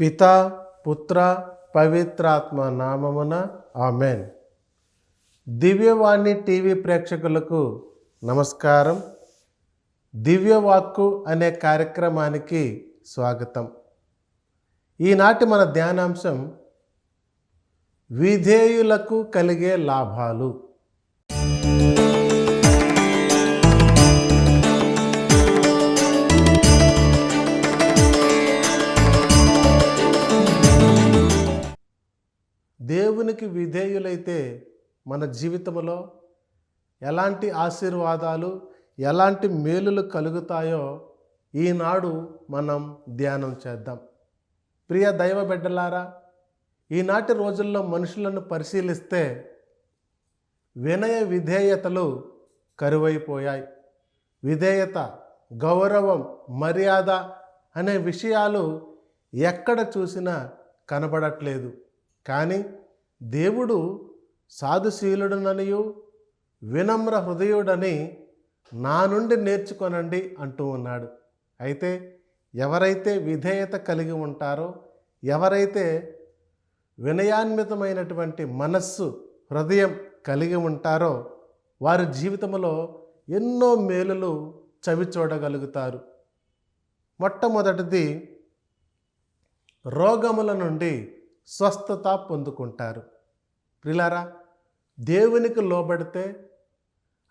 పితా పుత్ర పవిత్రాత్మ నామమున ఆమెన్. దివ్యవాణి టీవీ ప్రేక్షకులకు నమస్కారం. దివ్యవాక్కు అనే కార్యక్రమానికి స్వాగతం. ఈనాటి మన ధ్యానాంశం విధేయులకు కలిగే లాభాలు. దేవునికి విధేయులైతే మన జీవితంలో ఎలాంటి ఆశీర్వాదాలు, ఎలాంటి మేలులు కలుగుతాయో ఈనాడు మనం ధ్యానం చేద్దాం. ప్రియ దైవ బిడ్డలారా, ఈనాటి రోజుల్లో మనుషులను పరిశీలిస్తే వినయ విధేయతలు కరువైపోయాయి. విధేయత, గౌరవం, మర్యాద అనే విషయాలు ఎక్కడ చూసినా కనబడట్లేదు. కానీ దేవుడు సాధుశీలుడుననియు వినమ్ర హృదయుడని నా నుండి నేర్చుకొనండి అంటూ ఉన్నాడు. అయితే ఎవరైతే విధేయత కలిగి ఉంటారో, ఎవరైతే వినయాన్వితమైనటువంటి మనస్సు, హృదయం కలిగి ఉంటారో వారి జీవితంలో ఎన్నో మేలులు చవి చూడగలుగుతారు. మొట్టమొదటిది, రోగముల నుండి స్వస్థత పొందుకుంటారు. ప్రిలారా, దేవునికి లోబడితే,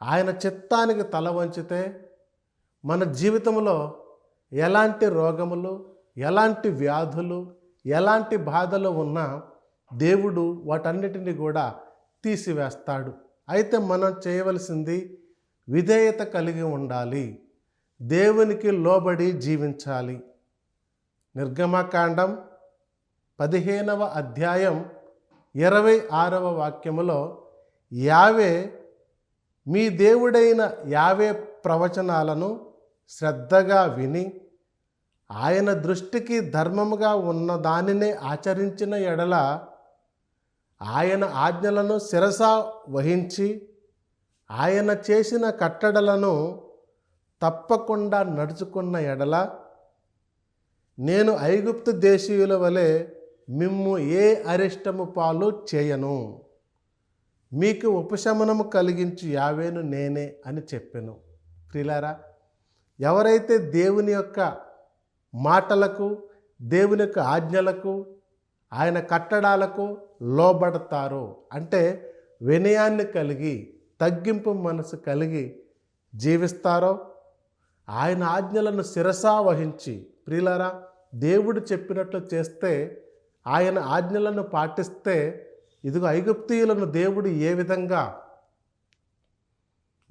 ఆయన చిత్తానికి తల వంచితే మన జీవితంలో ఎలాంటి రోగములు, ఎలాంటి వ్యాధులు, ఎలాంటి బాధలు ఉన్నా దేవుడు వాటన్నిటిని కూడా తీసివేస్తాడు. అయితే మనం చేయవలసింది విధేయత కలిగి ఉండాలి, దేవునికి లోబడి జీవించాలి. నిర్గమకాండం 15వ అధ్యాయం 26వ వాక్యములో యావే మీ దేవుడైన యావే ప్రవచనాలను శ్రద్ధగా విని ఆయన దృష్టికి ధర్మముగా ఉన్న దానినే ఆచరించిన ఎడల, ఆయన ఆజ్ఞలను శిరసా వహించి ఆయన చేసిన కట్టడలను తప్పకుండా నడుచుకున్న ఎడల, నేను ఐగుప్తు దేశీయుల వలె మిమ్ము ఏ అరిష్టము పాలు చేయను, మీకు ఉపశమనము కలిగించు యావేను నేనే అని చెప్పెను. ప్రియులారా, ఎవరైతే దేవుని యొక్క మాటలకు, దేవుని యొక్క ఆజ్ఞలకు, ఆయన కట్టడాలకు లోబడతారో, అంటే వినయాన్ని కలిగి, తగ్గింపు మనసు కలిగి జీవిస్తారో, ఆయన ఆజ్ఞలను శిరసా వహించి, ప్రియులారా, దేవుడు చెప్పినట్లు చేస్తే, ఆయన ఆజ్ఞలను పాటిస్తే, ఇదిగో ఐగుప్తీయులను దేవుడు ఏ విధంగా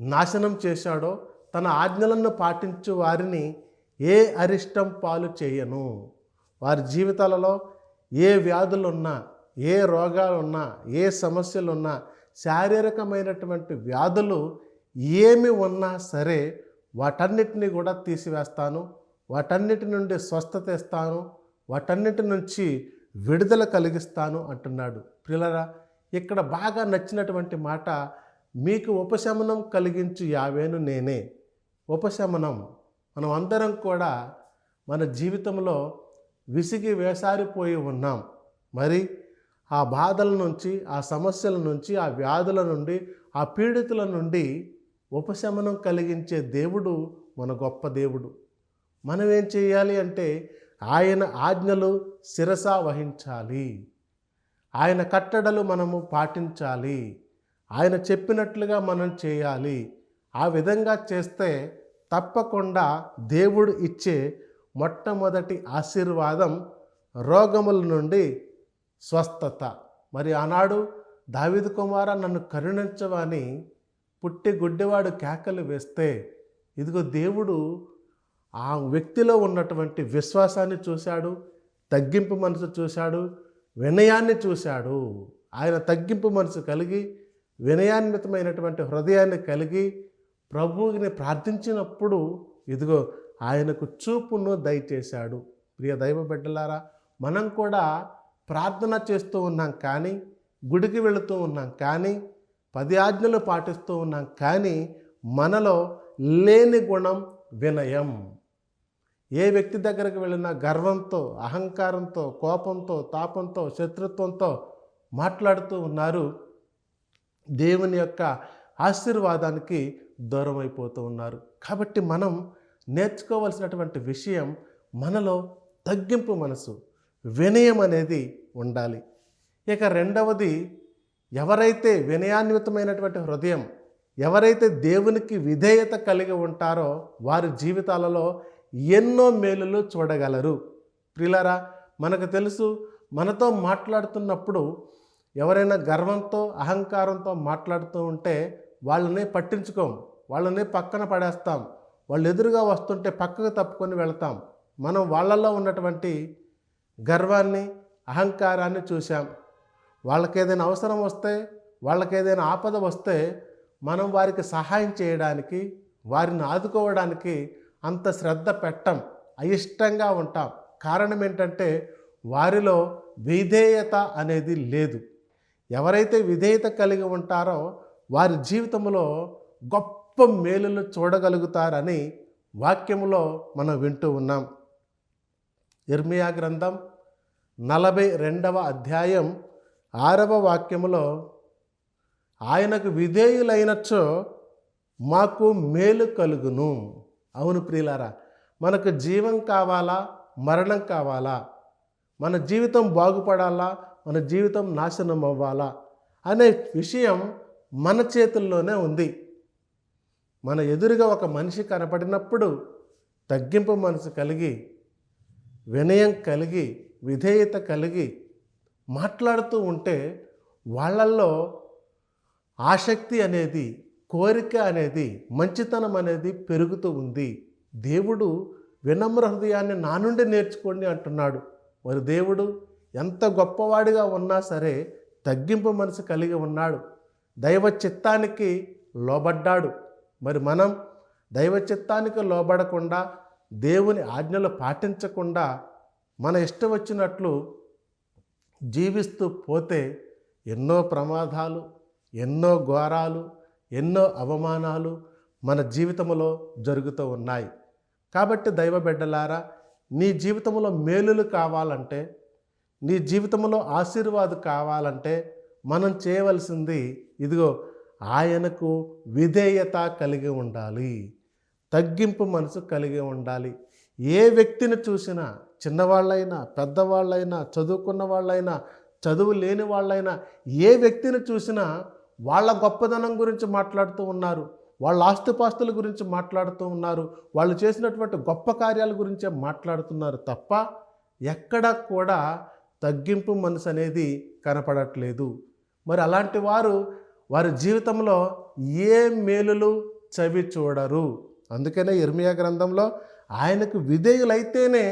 నాశనం చేశాడో తన ఆజ్ఞలను పాటించు వారిని ఏ అరిష్టం పాలు చేయను. వారి జీవితాలలో ఏ వ్యాధులున్నా, ఏ రోగాలున్నా, ఏ సమస్యలున్నా, శారీరకమైనటువంటి వ్యాధులు ఏమి ఉన్నా సరే వాటన్నిటిని కూడా తీసివేస్తాను, వాటన్నిటి నుండి స్వస్థత ఇస్తాను, వాటన్నిటి నుంచి విడుదల కలిగిస్తాను అంటున్నాడు. ప్రియులారా, ఇక్కడ బాగా నచ్చినటువంటి మాట, మీకు ఉపశమనం కలిగించు యావేను నేనే. ఉపశమనం. మనం అందరం కూడా మన జీవితంలో విసిగి వేసారిపోయి ఉన్నాం. మరి ఆ బాధల నుంచి, ఆ సమస్యల నుంచి, ఆ వ్యాధుల నుండి, ఆ పీడితుల నుండి ఉపశమనం కలిగించే దేవుడు మన గొప్ప దేవుడు. మనం ఏం చేయాలి అంటే ఆయన ఆజ్ఞలు శిరసా వహించాలి, ఆయన కట్టడలు మనము పాటించాలి, ఆయన చెప్పినట్లుగా మనం చేయాలి. ఆ విధంగా చేస్తే తప్పకుండా దేవుడు ఇచ్చే మొట్టమొదటి ఆశీర్వాదం రోగముల నుండి స్వస్థత. మరి ఆనాడు దావీదు కుమారా నన్ను కరుణించవని పుట్టి గుడ్డివాడు కేకలు వేస్తే, ఇదిగో దేవుడు ఆ వ్యక్తిలో ఉన్నటువంటి విశ్వాసాన్ని చూశాడు, తగ్గింపు మనసు చూశాడు, వినయాన్ని చూశాడు. ఆయన తగ్గింపు మనసు కలిగి, వినయాన్వితమైనటువంటి హృదయాన్ని కలిగి ప్రభువుని ప్రార్థించినప్పుడు ఇదిగో ఆయనకు చూపును దయచేశాడు. ప్రియ దైవ బిడ్డలారా, మనం కూడా ప్రార్థన చేస్తూ ఉన్నాం కానీ, గుడికి వెళుతూ ఉన్నాం కానీ, 10 ఆజ్ఞలు పాటిస్తూ ఉన్నాం కానీ, మనలో లేని గుణం వినయం. ఏ వ్యక్తి దగ్గరకు వెళ్ళినా గర్వంతో, అహంకారంతో, కోపంతో, తాపంతో, శత్రుత్వంతో మాట్లాడుతూ ఉన్నారు. దేవుని యొక్క ఆశీర్వాదానికి దూరం అయిపోతూ ఉన్నారు. కాబట్టి మనం నేర్చుకోవాల్సినటువంటి విషయం, మనలో తగ్గింపు మనసు, వినయం అనేది ఉండాలి. ఇక రెండవది, ఎవరైతే వినయాన్వితమైనటువంటి హృదయం, ఎవరైతే దేవునికి విధేయత కలిగి ఉంటారో వారి జీవితాలలో ఎన్నో మేలులు చూడగలరు. ప్రియులారా, మనకు తెలుసు, మనతో మాట్లాడుతున్నప్పుడు ఎవరైనా గర్వంతో, అహంకారంతో మాట్లాడుతూ ఉంటే వాళ్ళని పట్టించుకోం, వాళ్ళని పక్కన పడేస్తాం. వాళ్ళు ఎదురుగా వస్తుంటే పక్కకు తప్పుకొని వెళ్తాం. మనం వాళ్ళల్లో ఉన్నటువంటి గర్వాన్ని, అహంకారాన్ని చూసాం. వాళ్ళకేదైనా అవసరం వస్తే, వాళ్ళకేదైనా ఆపద వస్తే మనం వారికి సహాయం చేయడానికి, వారిని ఆదుకోవడానికి అంత శ్రద్ధ పెట్టం, అయిష్టంగా ఉంటాం. కారణం ఏంటంటే వారిలో విధేయత అనేది లేదు. ఎవరైతే విధేయత కలిగి ఉంటారో వారి జీవితంలో గొప్ప మేలులు చూడగలుగుతారని వాక్యములో మనం వింటూ ఉన్నాం. ఇర్మియా గ్రంథం 42వ అధ్యాయం 6వ వాక్యములో, ఆయనకు విధేయులైనచో మాకు మేలు కలుగును. అవును ప్రియులారా, మనకు జీవం కావాలా, మరణం కావాలా? మన జీవితం బాగుపడాలా, మన జీవితం నాశనం అవ్వాలా అనే విషయం మన చేతుల్లోనే ఉంది. మన ఎదురుగా ఒక మనిషి కనపడినప్పుడు తగ్గింపు మనసు కలిగి, వినయం కలిగి, విధేయత కలిగి మాట్లాడుతూ ఉంటే వాళ్ళల్లో ఆసక్తి అనేది, కోరిక అనేది, మంచితనం అనేది పెరుగుతూ ఉంది. దేవుడు వినమ్ర హృదయాన్ని నా నుండి నేర్చుకోండి అంటున్నాడు. మరి దేవుడు ఎంత గొప్పవాడిగా ఉన్నా సరే తగ్గింపు మనసు కలిగి ఉన్నాడు. దైవ చిత్తానికి లోబడ్డాడు. మరి మనం దైవ చిత్తానికి లోబడకుండా, దేవుని ఆజ్ఞలు పాటించకుండా మన ఇష్టం వచ్చినట్లు జీవిస్తూ పోతే ఎన్నో ప్రమాదాలు, ఎన్నో ఘోరాలు, ఎన్నో అవమానాలు మన జీవితంలో జరుగుతూ ఉన్నాయి. కాబట్టి దైవ బిడ్డలారా, నీ జీవితంలో మేలులు కావాలంటే, నీ జీవితంలో ఆశీర్వాదం కావాలంటే మనం చేయవలసింది ఇదిగో, ఆయనకు విధేయత కలిగి ఉండాలి, తగ్గింపు మనసు కలిగి ఉండాలి. ఏ వ్యక్తిని చూసినా, చిన్నవాళ్ళైనా, పెద్దవాళ్ళైనా, చదువుకున్న వాళ్ళైనా, చదువు లేని వాళ్ళైనా, ఏ వ్యక్తిని చూసినా వాళ్ళ గొప్పదనం గురించి మాట్లాడుతూ ఉన్నారు, వాళ్ళ ఆస్తిపాస్తుల గురించి మాట్లాడుతూ ఉన్నారు, వాళ్ళు చేసినటువంటి గొప్ప కార్యాల గురించే మాట్లాడుతున్నారు తప్ప ఎక్కడా కూడా తగ్గింపు మనసు అనేది కనపడట్లేదు. మరి అలాంటి వారు వారి జీవితంలో ఏ మేలులు చవి చూడరు. అందుకనే ఇర్మియా గ్రంథంలో ఆయనకు విధేయులైతేనే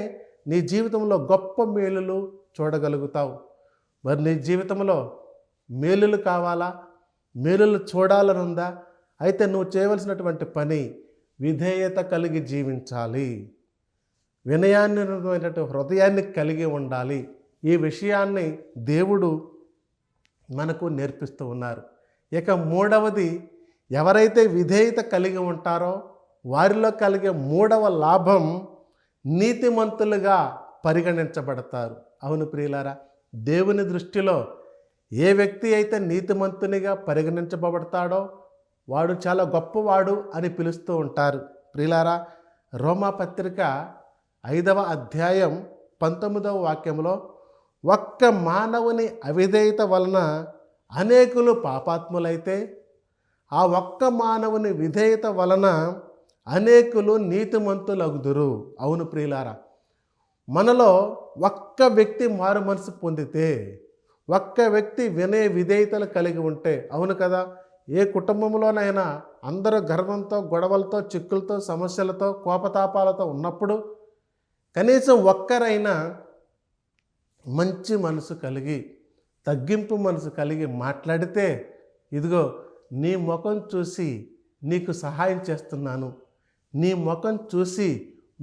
నీ జీవితంలో గొప్ప మేలులు చూడగలుగుతావు. మరి నీ జీవితంలో మేలులు కావాలా, మేలులు చూడాలనుందా? అయితే నువ్వు చేయవలసినటువంటి పని విధేయత కలిగి జీవించాలి, వినయాన్వితమైనటువంటి హృదయాన్ని కలిగి ఉండాలి. ఈ విషయాన్ని దేవుడు మనకు నేర్పిస్తూ ఉన్నారు. ఇక మూడవది, ఎవరైతే విధేయత కలిగి ఉంటారో వారిలో కలిగే మూడవ లాభం, నీతిమంతులుగా పరిగణించబడతారు. అవును ప్రియులారా, దేవుని దృష్టిలో ఏ వ్యక్తి అయితే నీతిమంతునిగా పరిగణించబడతాడో వాడు చాలా గొప్పవాడు అని పిలుస్తూ ఉంటారు. ప్రియులారా, రోమాపత్రిక 5వ అధ్యాయం 19వ వాక్యంలో, ఒక్క మానవుని అవిధేయత వలన అనేకులు పాపాత్ములైతే ఆ ఒక్క మానవుని విధేయత వలన అనేకులు నీతిమంతులగుదురు. అవును ప్రియులారా, మనలో ఒక్క వ్యక్తి మారు మనసు పొందితే, ఒక్క వ్యక్తి వినయ విధేయతలు కలిగి ఉంటే, అవును కదా, ఏ కుటుంబంలోనైనా అందరూ గర్వంతో, గొడవలతో, చిక్కులతో, సమస్యలతో, కోపతాపాలతో ఉన్నప్పుడు కనీసం ఒక్కరైనా మంచి మనసు కలిగి, తగ్గింపు మనసు కలిగి మాట్లాడితే, ఇదిగో నీ ముఖం చూసి నీకు సహాయం చేస్తున్నాను, నీ ముఖం చూసి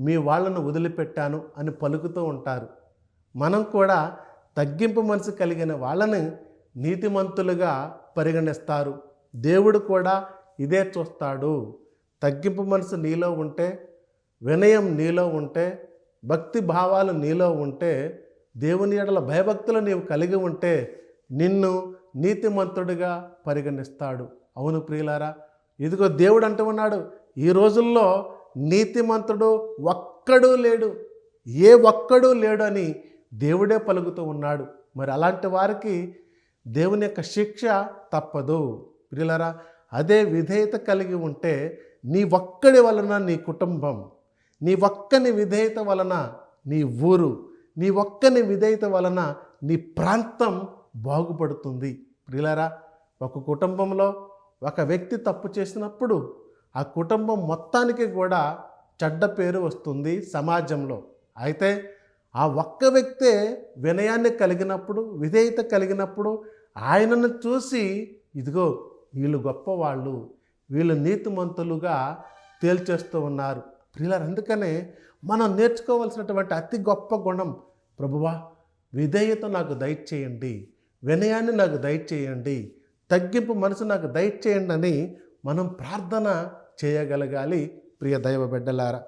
మీ వాళ్ళను వదిలిపెట్టాను అని పలుకుతూ ఉంటారు. మనం కూడా తగ్గింపు మనసు కలిగిన వాళ్ళని నీతిమంతులుగా పరిగణిస్తారు. దేవుడు కూడా ఇదే చూస్తాడు. తగ్గింపు మనసు నీలో ఉంటే, వినయం నీలో ఉంటే, భక్తి భావాలు నీలో ఉంటే, దేవుని యెడల భయభక్తులు నీవు కలిగి ఉంటే నిన్ను నీతిమంతుడిగా పరిగణిస్తాడు. అవును ప్రియులారా, ఇదిగో దేవుడు అంటూ ఉన్నాడు, ఈ రోజుల్లో నీతిమంతుడు ఒక్కడూ లేడు, ఏ ఒక్కడూ లేడు అని దేవుడే పలుకుతూ ఉన్నాడు. మరి అలాంటి వారికి దేవుని యొక్క శిక్ష తప్పదు. ప్రియులారా, అదే విధేయత కలిగి ఉంటే నీ ఒక్కడి వలన నీ కుటుంబం, నీ ఒక్కని విధేయత వలన నీ ఊరు, నీ ఒక్కని విధేయత వలన నీ ప్రాంతం బాగుపడుతుంది. ప్రియులారా, ఒక కుటుంబంలో ఒక వ్యక్తి తప్పు చేసినప్పుడు ఆ కుటుంబం మొత్తానికి కూడా చెడ్డ పేరు వస్తుంది సమాజంలో. అయితే ఆ ఒక్క వ్యక్తే వినయాన్ని కలిగినప్పుడు, విధేయత కలిగినప్పుడు ఆయనను చూసి ఇదిగో వీళ్ళు గొప్పవాళ్ళు, వీళ్ళు నీతిమంతులుగా తేల్చేస్తూ ఉన్నారు. ప్రియులారా, అందుకనే మనం నేర్చుకోవాల్సినటువంటి అతి గొప్ప గుణం, ప్రభువా విధేయత నాకు దయచేయండి, వినయాన్ని నాకు దయచేయండి, తగ్గింపు మనసు నాకు దయచేయండి అని మనం ప్రార్థన చేయగలగాలి. ప్రియ దైవ బిడ్డలారా,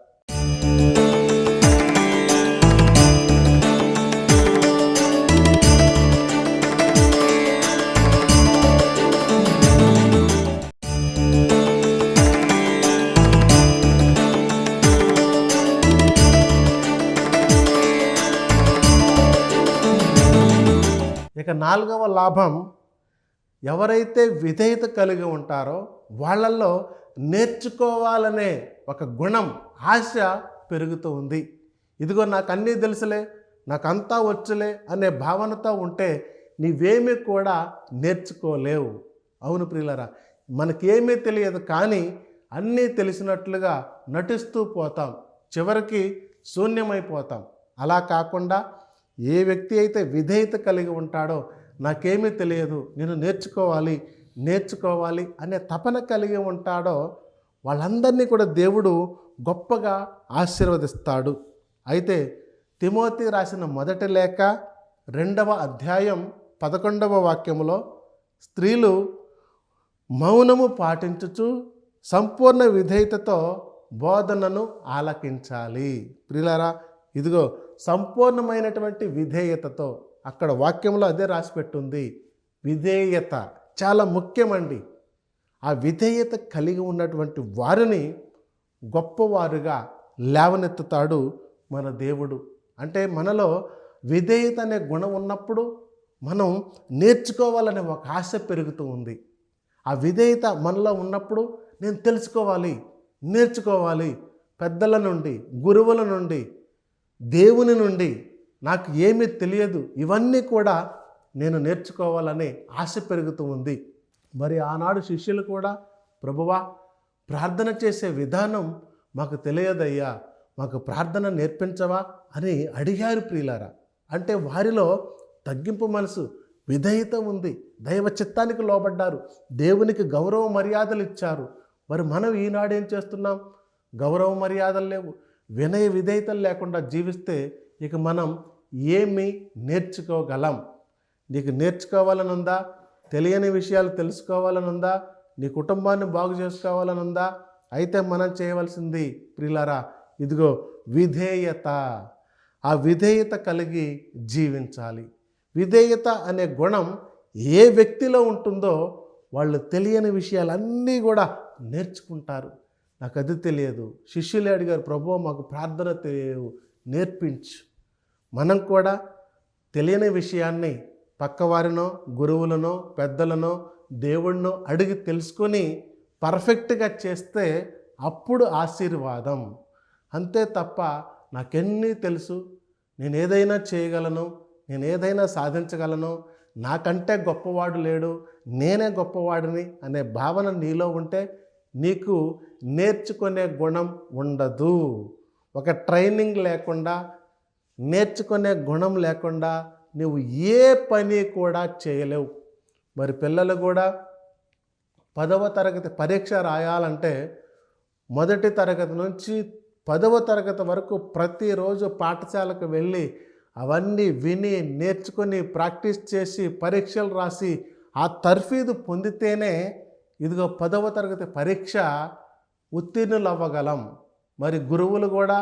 ఇక 4వ లాభం, ఎవరైతే విధేయత కలిగి ఉంటారో వాళ్ళల్లో నేర్చుకోవాలనే ఒక గుణం, ఆశ పెరుగుతూ ఉంది. ఇదిగో నాకు అన్నీ తెలుసులే, నాకంతా వచ్చులే అనే భావనతో ఉంటే నీవేమీ కూడా నేర్చుకోలేవు. అవును ప్రియులారా, మనకేమీ తెలియదు కానీ అన్నీ తెలిసినట్లుగా నటిస్తూ పోతాం, చివరికి శూన్యమైపోతాం. అలా కాకుండా ఏ వ్యక్తి అయితే విధేయత కలిగి ఉంటాడో, నాకేమీ తెలియదు, నేను నేర్చుకోవాలి అనే తపన కలిగి ఉంటాడో వాళ్ళందరినీ కూడా దేవుడు గొప్పగా ఆశీర్వదిస్తాడు. అయితే తిమోతి రాసిన మొదటి లేఖ 2వ అధ్యాయం 11వ వాక్యములో, స్త్రీలు మౌనము పాటించుచు సంపూర్ణ విధేయతతో బోధనను ఆలకించాలి. ప్రియులారా, ఇదిగో సంపూర్ణమైనటువంటి విధేయతతో, అక్కడ వాక్యంలో అదే రాసిపెట్టుంది. విధేయత చాలా ముఖ్యమండి. ఆ విధేయత కలిగి ఉన్నటువంటి వారిని గొప్పవారుగా లేవనెత్తుతాడు మన దేవుడు. అంటే మనలో విధేయత అనే గుణం ఉన్నప్పుడు మనం నేర్చుకోవాలనే ఒక ఆశ పెరుగుతూ ఉంది. ఆ విధేయత మనలో ఉన్నప్పుడు నేను నేర్చుకోవాలి పెద్దల నుండి, గురువుల నుండి, దేవుని నుండి, నాకు ఏమీ తెలియదు, ఇవన్నీ కూడా నేను నేర్చుకోవాలనే ఆశ పెరుగుతూ ఉంది. మరి ఆనాడు శిష్యులు కూడా, ప్రభువా ప్రార్థన చేసే విధానం మాకు తెలియదయ్యా, మాకు ప్రార్థన నేర్పించవా అని అడిగారు ప్రియులారా. అంటే వారిలో తగ్గింపు మనసు, విధేయత ఉంది, దైవ చిత్తానికి లోబడ్డారు, దేవునికి గౌరవ మర్యాదలు ఇచ్చారు. మరి మనం ఈనాడు ఏం చేస్తున్నాం? గౌరవ మర్యాదలు లేవు, వినయ విధేయతలు లేకుండా జీవిస్తే ఇక మనం ఏమి నేర్చుకోగలం? నీకు నేర్చుకోవాలని ఉందా? తెలియని విషయాలు తెలుసుకోవాలని ఉందా? నీ కుటుంబాన్ని బాగు చేసుకోవాలని ఉందా? అయితే మనం చేయవలసింది ప్రియులారా, ఇదిగో విధేయత. ఆ విధేయత కలిగి జీవించాలి. విధేయత అనే గుణం ఏ వ్యక్తిలో ఉంటుందో వాళ్ళు తెలియని విషయాలన్నీ కూడా నేర్చుకుంటారు. నాకు అది తెలియదు, శిష్యులే అడిగారు, ప్రభువా మాకు ప్రార్థన తెలియదు, నేర్పించు. మనం కూడా తెలియని విషయాన్ని పక్కవారినో, గురువులనో, పెద్దలనో, దేవుడినో అడిగి తెలుసుకొని పర్ఫెక్ట్గా చేస్తే అప్పుడు ఆశీర్వాదం. అంతే తప్ప నాకెన్నీ తెలుసు, నేను ఏదైనా చేయగలను, నేను ఏదైనా సాధించగలను, నాకంటే గొప్పవాడు లేడు, నేనే గొప్పవాడిని అనే భావన నీలో ఉంటే నీకు నేర్చుకునే గుణం ఉండదు. ఒక ట్రైనింగ్ లేకుండా, నేర్చుకునే గుణం లేకుండా నువ్వు ఏ పని కూడా చేయలేవు. మరి పిల్లలు కూడా 10వ తరగతి పరీక్ష రాయాలంటే మొదటి తరగతి నుంచి 10వ తరగతి వరకు ప్రతిరోజు పాఠశాలకు వెళ్ళి అవన్నీ విని నేర్చుకొని ప్రాక్టీస్ చేసి పరీక్షలు రాసి ఆ తర్ఫీదు పొందితేనే ఇదిగో 10వ తరగతి పరీక్ష ఉత్తీర్ణులు అవ్వగలం. మరి గురువులు కూడా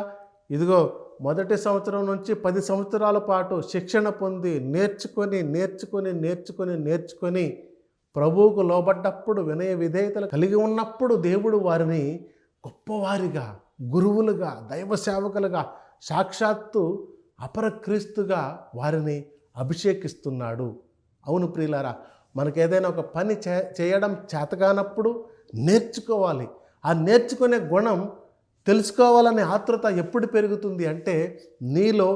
ఇదిగో మొదటి సంవత్సరం నుంచి 10 సంవత్సరాల పాటు శిక్షణ పొంది నేర్చుకొని ప్రభువుకు లోబడ్డప్పుడు వినయ విధేయతలు కలిగి ఉన్నప్పుడు దేవుడు వారిని గొప్పవారిగా, గురువులుగా, దైవ సేవకులుగా, సాక్షాత్తు అపర క్రీస్తుగా వారిని అభిషేకిస్తున్నాడు. అవును ప్రియులారా, మనకు ఏదైనా ఒక పని చేయడం చేతగానప్పుడు నేర్చుకోవాలి. ఆ నేర్చుకునే గుణం, తెలుసుకోవాలనే ఆతృత ఎప్పుడు పెరుగుతుంది అంటే నీలో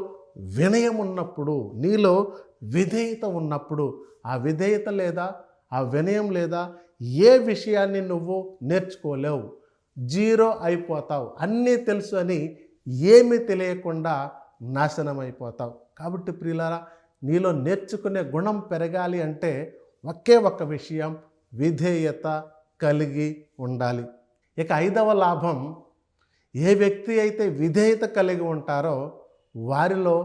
వినయం ఉన్నప్పుడు, నీలో విధేయత ఉన్నప్పుడు. ఆ విధేయత లేదా ఆ వినయం లేదా ఏ విషయాన్ని నువ్వు నేర్చుకోలేవు, జీరో అయిపోతావు. అన్నీ తెలుసు అని ఏమీ తెలియకుండా నాశనం అయిపోతావు. కాబట్టి ప్రియులారా, నీలో నేర్చుకునే గుణం పెరగాలి అంటే ఒకే ఒక్క విషయం, విధేయత కలిగి ఉండాలి. ఇక 5వ లాభం, ఏ వ్యక్తి అయితే విధేయత కలిగి ఉంటారో వారిలో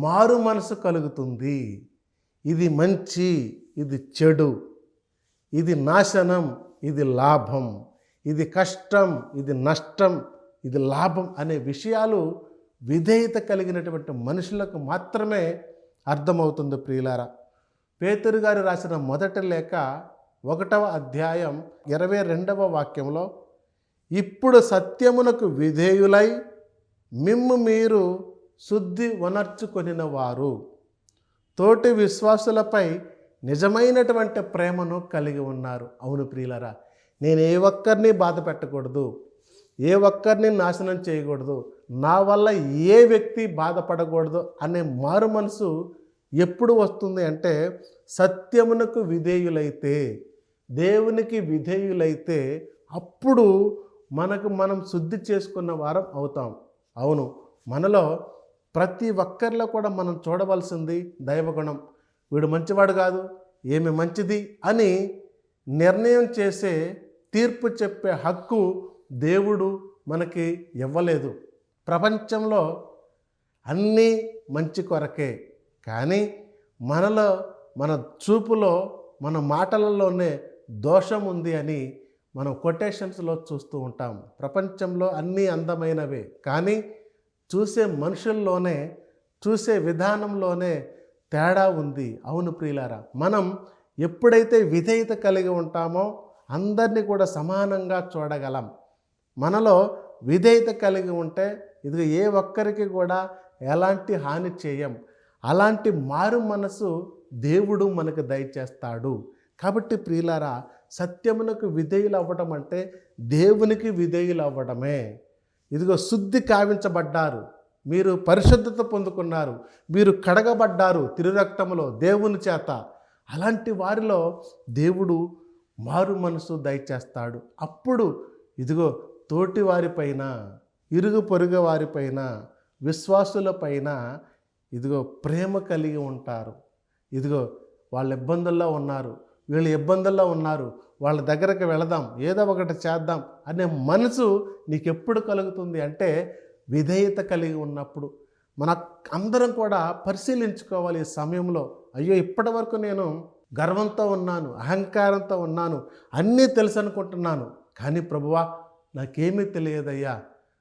మారు మనసు కలుగుతుంది. ఇది మంచి, ఇది చెడు, ఇది నాశనం, ఇది లాభం, ఇది కష్టం, ఇది నష్టం, ఇది లాభం అనే విషయాలు విధేయత కలిగినటువంటి మనుషులకు మాత్రమే అర్థమవుతుంది ప్రియులారా. పేతురు గారు రాసిన మొదటి లేఖ 1వ అధ్యాయం 22వ వాక్యంలో, ఇప్పుడు సత్యమునకు విధేయులై మిమ్ము మీరు శుద్ధి వనర్చుకొనిన వారు తోటి విశ్వాసులపై నిజమైనటువంటి ప్రేమను కలిగి ఉన్నారు. అవును ప్రియులారా, నేను ఏ ఒక్కరిని బాధ పెట్టకూడదు, ఏ ఒక్కరిని నాశనం చేయకూడదు, నా వల్ల ఏ వ్యక్తి బాధపడకూడదు అనే మారు మనసు ఎప్పుడు వస్తుంది అంటే సత్యమునకు విధేయులైతే, దేవునికి విధేయులైతే అప్పుడు మనం శుద్ధి చేసుకున్న వారం అవుతాం. అవును, మనలో ప్రతి ఒక్కరిలో కూడా మనం చూడవలసింది దైవగుణం. వీడు మంచివాడు కాదు, ఏమి మంచిది అని నిర్ణయం చేసే, తీర్పు చెప్పే హక్కు దేవుడు మనకి ఇవ్వలేదు. ప్రపంచంలో అన్నీ మంచి కొరకే, కానీ మనలో, మన చూపులో, మన మాటలలోనే దోషం ఉంది అని మనం కొటేషన్స్లో చూస్తూ ఉంటాం. ప్రపంచంలో అన్నీ అందమైనవే, కానీ చూసే మనుషుల్లోనే, చూసే విధానంలోనే తేడా ఉంది. అవును ప్రియులారా, మనం ఎప్పుడైతే విధేయత కలిగి ఉంటామో అందరినీ కూడా సమానంగా చూడగలం. మనలో విధేయత కలిగి ఉంటే ఇది ఏ ఒక్కరికి కూడా ఎలాంటి హాని చేయం. అలాంటి మారు మనసు దేవుడు మనకు దయచేస్తాడు. కాబట్టి ప్రియులారా, సత్యమునకు విధేయులు అవ్వడం అంటే దేవునికి విధేయులు అవ్వడమే. ఇదిగో శుద్ధి కావించబడ్డారు, మీరు పరిశుద్ధత పొందుకున్నారు, మీరు కడగబడ్డారు తిరురక్తములో దేవుని చేత. అలాంటి వారిలో దేవుడు మారు మనసు దయచేస్తాడు. అప్పుడు ఇదిగో తోటి వారిపైన, ఇరుగు పొరుగు వారిపైన, విశ్వాసులపైన ఇదిగో ప్రేమ కలిగి ఉంటారు. ఇదిగో వాళ్ళ ఇబ్బందుల్లో ఉన్నారు, వీళ్ళు ఇబ్బందుల్లో ఉన్నారు, వాళ్ళ దగ్గరకు వెళదాం, ఏదో ఒకటి చేద్దాం అనే మనసు నీకు ఎప్పుడు కలుగుతుంది అంటే విధేయత కలిగి ఉన్నప్పుడు. మన అందరం కూడా పరిశీలించుకోవాలి ఈ సమయంలో. అయ్యో, ఇప్పటి వరకు నేను గర్వంతో ఉన్నాను, అహంకారంతో ఉన్నాను, అన్నీ తెలుసు అనుకుంటున్నాను, కానీ ప్రభువా నాకేమీ తెలియదయ్యా,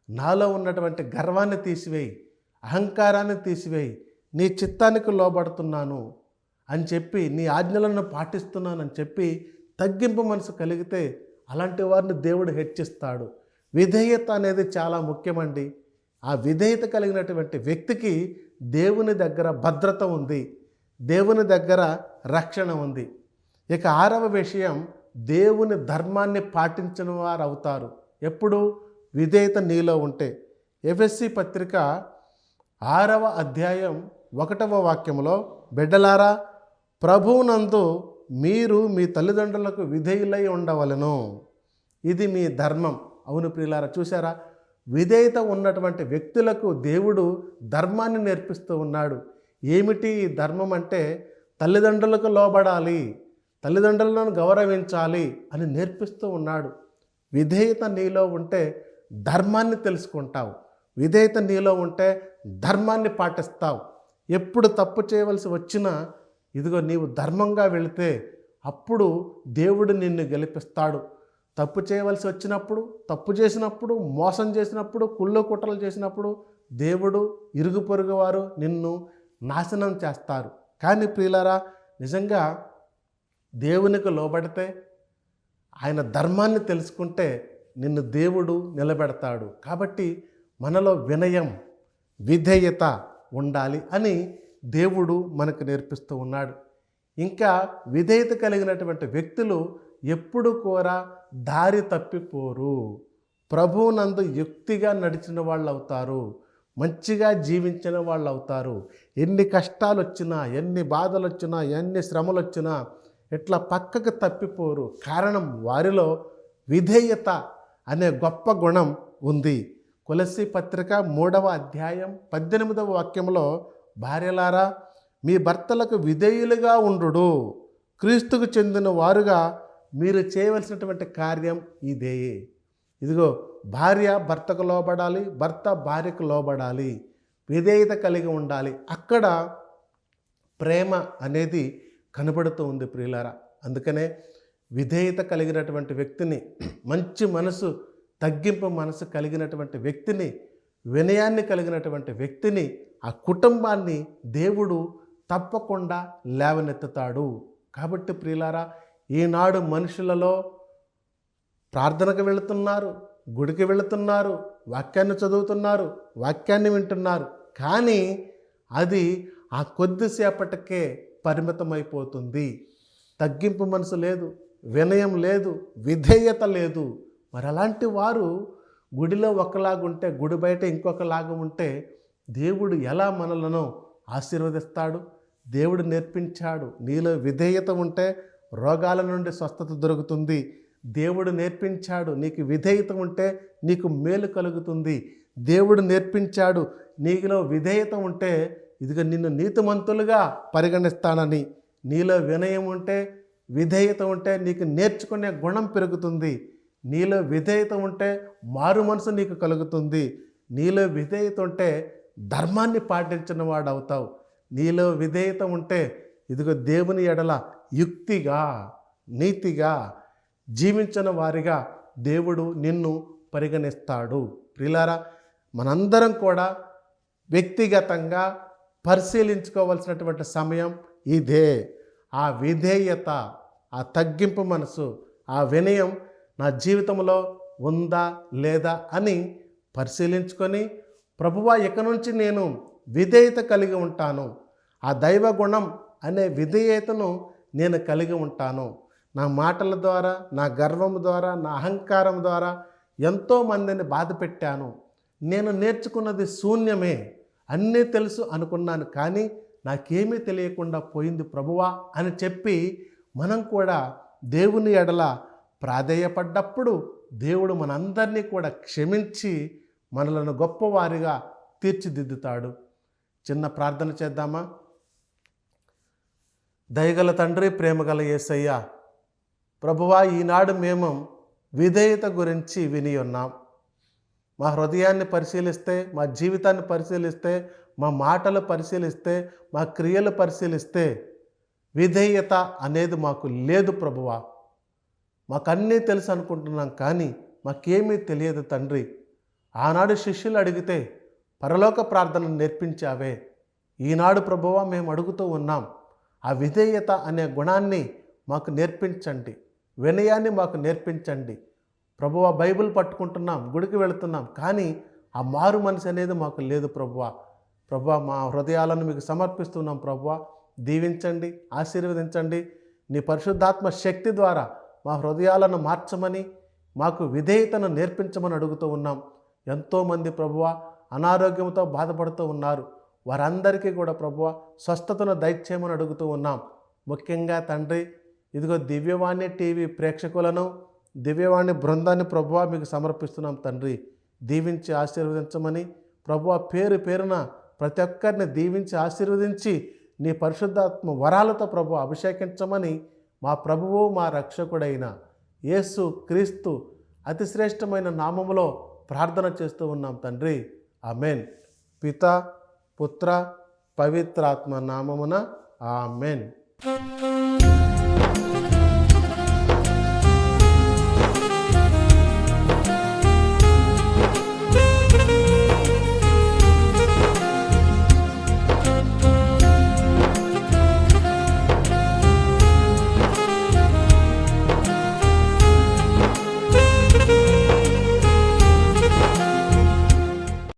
నాలో ఉన్నటువంటి గర్వాన్ని తీసివేయి, అహంకారాన్ని తీసివేయి, నీ చిత్తానికి లోబడుతున్నాను అని చెప్పి, నీ ఆజ్ఞలను పాటిస్తున్నానని చెప్పి తగ్గింపు మనసు కలిగితే అలాంటి వారిని దేవుడు హెచ్చిస్తాడు. విధేయత అనేది చాలా ముఖ్యమండి. ఆ విధేయత కలిగినటువంటి వ్యక్తికి దేవుని దగ్గర భద్రత ఉంది, దేవుని దగ్గర రక్షణ ఉంది. ఇక 6వ విషయం, దేవుని ధర్మాన్ని పాటించిన వారు అవుతారు. ఎప్పుడు? విధేయత నీలో ఉంటే. ఎఫెసీ పత్రిక 6వ అధ్యాయం 1వ వాక్యంలో, బిడ్డలారా ప్రభువునందు మీరు మీ తల్లిదండ్రులకు విధేయులై ఉండవలెను, ఇది మీ ధర్మం. అవును ప్రియులారా, చూసారా, విధేయత ఉన్నటువంటి వ్యక్తులకు దేవుడు ధర్మాన్ని నేర్పిస్తూ ఉన్నాడు. ఏమిటి ఈ ధర్మం అంటే తల్లిదండ్రులకు లోబడాలి, తల్లిదండ్రులను గౌరవించాలి అని నేర్పిస్తూ ఉన్నాడు. విధేయత నీలో ఉంటే ధర్మాన్ని తెలుసుకుంటావు, విధేయత నీలో ఉంటే ధర్మాన్ని పాటిస్తావు. ఎప్పుడు తప్పు చేయవలసి వచ్చినా ఇదిగో నీవు ధర్మంగా వెళితే అప్పుడు దేవుడు నిన్ను గెలిపిస్తాడు. తప్పు చేయవలసి వచ్చినప్పుడు, తప్పు చేసినప్పుడు, మోసం చేసినప్పుడు, కుళ్ళు కుట్రలు చేసినప్పుడు దేవుడు, ఇరుగు పొరుగు వారు నిన్ను నాశనం చేస్తారు. కానీ ప్రియులారా, నిజంగా దేవునికి లోబడితే, ఆయన ధర్మాన్ని తెలుసుకుంటే నిన్ను దేవుడు నిలబెడతాడు. కాబట్టి మనలో వినయం, విధేయత ఉండాలి అని దేవుడు మనకు నేర్పిస్తూ ఉన్నాడు. ఇంకా విధేయత కలిగినటువంటి వ్యక్తులు ఎప్పుడు కూడా దారి తప్పిపోరు. ప్రభువునందు యుక్తిగా నడిచిన వాళ్ళు అవుతారు, మంచిగా జీవించిన వాళ్ళు అవుతారు. ఎన్ని కష్టాలు వచ్చినా, ఎన్ని బాధలు వచ్చినా, ఎన్ని శ్రమలు వచ్చినా ఇట్లా పక్కకు తప్పిపోరు. కారణం వారిలో విధేయత అనే గొప్ప గుణం ఉంది. కొలస్సీ పత్రిక 3వ అధ్యాయం 18వ వాక్యంలో, భార్యలారా మీ భర్తలకు విధేయులుగా ఉండుడు, క్రీస్తుకు చెందిన వారుగా మీరు చేయవలసినటువంటి కార్యం ఇదే. ఇదిగో, భార్య భర్తకు లోబడాలి, భర్త భార్యకు లోబడాలి, విధేయత కలిగి ఉండాలి. అక్కడ ప్రేమ అనేది కనబడుతూ ఉంది ప్రియులారా. అందుకనే విధేయత కలిగినటువంటి వ్యక్తిని, మంచి మనసు, తగ్గింపు మనసు కలిగినటువంటి వ్యక్తిని, వినయాన్ని కలిగినటువంటి వ్యక్తిని, ఆ కుటుంబాన్ని దేవుడు తప్పకుండా లేవనెత్తుతాడు. కాబట్టి ప్రియులారా, ఈనాడు మనుషులలో ప్రార్థనకు వెళుతున్నారు, గుడికి వెళుతున్నారు, వాక్యాన్ని చదువుతున్నారు, వాక్యాన్ని వింటున్నారు. కానీ అది ఆ కొద్దిసేపటికే పరిమితమైపోతుంది. తగ్గింపు మనసు లేదు, వినయం లేదు, విధేయత లేదు. మరి అలాంటి వారు గుడిలో ఒకలాగుంటే, గుడి బయట ఇంకొకలాగా ఉంటే దేవుడు ఎలా మనలను ఆశీర్వదిస్తాడు? దేవుడు నేర్పించాడు, నీలో విధేయత ఉంటే రోగాల నుండి స్వస్థత దొరుకుతుంది. దేవుడు నేర్పించాడు, నీకు విధేయత ఉంటే నీకు మేలు కలుగుతుంది. దేవుడు నేర్పించాడు, నీలో విధేయత ఉంటే ఇదిగో నిన్ను నీతిమంతులుగా పరిగణిస్తానని. నీలో వినయం ఉంటే, విధేయత ఉంటే నీకు నేర్చుకునే గుణం పెరుగుతుంది. నీలో విధేయత ఉంటే మారు మనసు నీకు కలుగుతుంది. నీలో విధేయత ఉంటే ధర్మాన్ని పాటించిన వాడు అవుతావు. నీలో విధేయత ఉంటే ఇదిగో దేవుని ఎడల యుక్తిగా, నీతిగా జీవించిన వారిగా దేవుడు నిన్ను పరిగణిస్తాడు. ప్రియులారా, మనందరం కూడా వ్యక్తిగతంగా పరిశీలించుకోవాల్సినటువంటి సమయం ఇదే. ఆ విధేయత, ఆ తగ్గింపు మనసు, ఆ వినయం నా జీవితంలో ఉందా లేదా అని పరిశీలించుకొని, ప్రభువా ఇక నుంచి నేను విధేయత కలిగి ఉంటాను, ఆ దైవ గుణం అనే విధేయతను నేను కలిగి ఉంటాను. నా మాటల ద్వారా, నా గర్వం ద్వారా, నా అహంకారం ద్వారా ఎంతోమందిని బాధ పెట్టాను. నేను నేర్చుకున్నది శూన్యమే, అన్నీ తెలుసు అనుకున్నాను, కానీ నాకేమీ తెలియకుండా పోయింది ప్రభువా అని చెప్పి మనం కూడా దేవుని ఎడల ప్రాధేయపడ్డప్పుడు దేవుడు మనందరినీ కూడా క్షమించి మనలను గొప్పవారిగా తీర్చిదిద్దుతాడు. చిన్న ప్రార్థన చేద్దామా? దయగల తండ్రి, ప్రేమగల యేసయ్య, ప్రభువా, ఈనాడు మేము విధేయత గురించి విని ఉన్నాం. మా హృదయాన్ని పరిశీలిస్తే, మా జీవితాన్ని పరిశీలిస్తే, మా మాటలు పరిశీలిస్తే, మా క్రియలు పరిశీలిస్తే విధేయత అనేది మాకు లేదు ప్రభువా. మాకన్నీ తెలుసు అనుకుంటున్నాం, కానీ మాకేమీ తెలియదు తండ్రి. ఆనాడు శిష్యులు అడిగితే పరలోక ప్రార్థన నేర్పించావే, ఈనాడు ప్రభువా మేము అడుగుతూ ఉన్నాం. ఆ విధేయత అనే గుణాన్ని మాకు నేర్పించండి, వినయాన్ని మాకు నేర్పించండి ప్రభువా. బైబిల్ పట్టుకుంటున్నాం, గుడికి వెళుతున్నాం, కానీ ఆ మారు మనసు అనేది మాకు లేదు ప్రభువా. ప్రభువా, మా హృదయాలను మీకు సమర్పిస్తున్నాం ప్రభువా. దీవించండి, ఆశీర్వదించండి. నీ పరిశుద్ధాత్మ శక్తి ద్వారా మా హృదయాలను మార్చమని, మాకు విధేయతను నేర్పించమని అడుగుతూ ఉన్నాం. ఎంతోమంది ప్రభువా అనారోగ్యంతో బాధపడుతూ ఉన్నారు. వారందరికీ కూడా ప్రభువా స్వస్థతను దయచేయమని అడుగుతూ ఉన్నాం. ముఖ్యంగా తండ్రి, ఇదిగో దివ్యవాణి టీవీ ప్రేక్షకులను, దివ్యవాణి బృందాన్ని ప్రభువా మీకు సమర్పిస్తున్నాం తండ్రి. దీవించి ఆశీర్వదించమని ప్రభువా, పేరు పేరున ప్రతి ఒక్కరిని దీవించి ఆశీర్వదించి నీ పరిశుద్ధాత్మ వరాలతో ప్రభువా అభిషేకించమని మా ప్రభువు, మా రక్షకుడైన యేసు క్రీస్తు అతి శ్రేష్టమైన నామములో ప్రార్థన చేస్తూ ఉన్నాం తండ్రి. ఆమెన్. పిత, పుత్ర, పవిత్రాత్మ నామమున ఆమెన్.